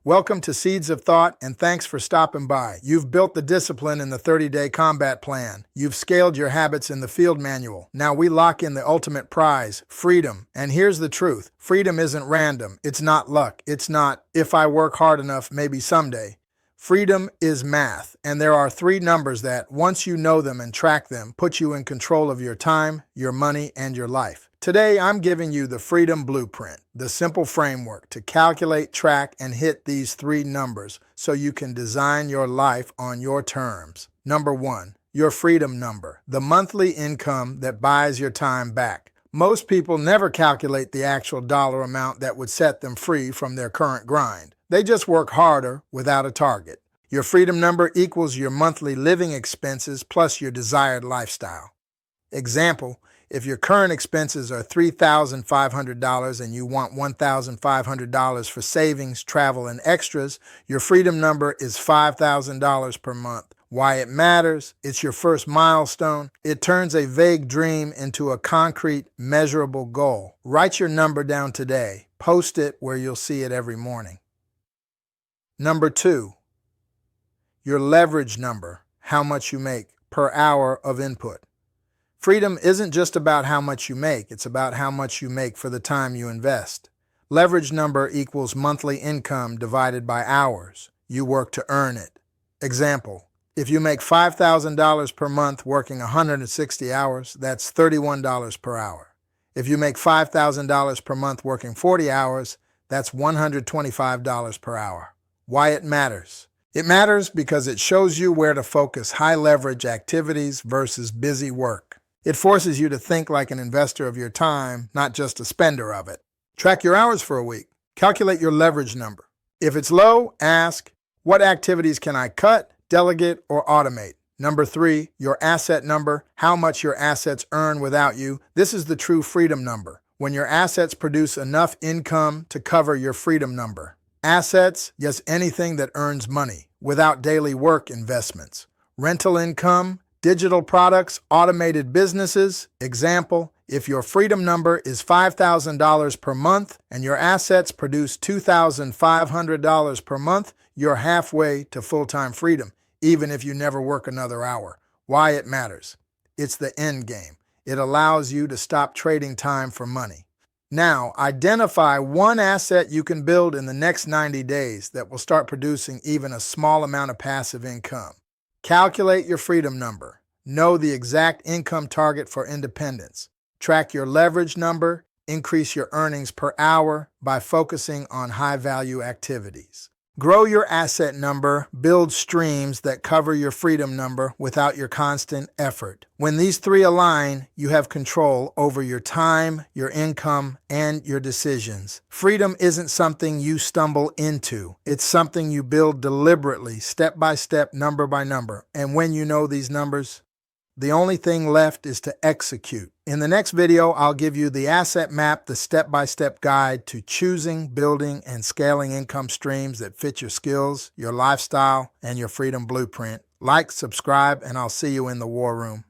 Welcome to Seeds of Thought, and thanks for stopping by. You've built the discipline in the 30-day combat plan. You've scaled your habits in the field manual. Now we lock in the ultimate prize, freedom. And here's the truth. Freedom isn't random. It's not luck. It's not, if I work hard enough, maybe someday. Freedom is math, and there are three numbers that, once you know them and track them, put you in control of your time, your money, and your life. Today, I'm giving you the Freedom Blueprint, the simple framework to calculate, track, and hit these three numbers so you can design your life on your terms. Number one, your freedom number, the monthly income that buys your time back. Most people never calculate the actual dollar amount that would set them free from their current grind. They just work harder without a target. Your freedom number equals your monthly living expenses plus your desired lifestyle. Example, if your current expenses are $3,500 and you want $1,500 for savings, travel, and extras, your freedom number is $5,000 per month. Why it matters? It's your first milestone. It turns a vague dream into a concrete, measurable goal. Write your number down today. Post it where you'll see it every morning. Number two, your leverage number, how much you make per hour of input. Freedom isn't just about how much you make, it's about how much you make for the time you invest. Leverage number equals monthly income divided by hours. You work to earn it. Example, if you make $5,000 per month working 160 hours, that's $31 per hour. If you make $5,000 per month working 40 hours, that's $125 per hour. Why it matters? It matters because it shows you where to focus high leverage activities versus busy work. It forces you to think like an investor of your time, not just a spender of it. Track your hours for a week. Calculate your leverage number. If it's low, ask, what activities can I cut, delegate, or automate? Number three, your asset number, how much your assets earn without you. This is the true freedom number, when your assets produce enough income to cover your freedom number. Assets, yes, anything that earns money, without daily work investments. Rental income, digital products, automated businesses. Example, if your freedom number is $5,000 per month and your assets produce $2,500 per month, you're halfway to full-time freedom, even if you never work another hour. Why it matters? It's the end game. It allows you to stop trading time for money. Now, identify one asset you can build in the next 90 days that will start producing even a small amount of passive income. Calculate your freedom number. Know the exact income target for independence. Track your leverage number. Increase your earnings per hour by focusing on high-value activities. Grow your asset number, build streams that cover your freedom number without your constant effort. When these three align, you have control over your time, your income, and your decisions. Freedom isn't something you stumble into. It's something you build deliberately, step by step, number by number. And when you know these numbers, the only thing left is to execute. In the next video, I'll give you the asset map, the step-by-step guide to choosing, building, and scaling income streams that fit your skills, your lifestyle, and your freedom blueprint. Like, subscribe, and I'll see you in the war room.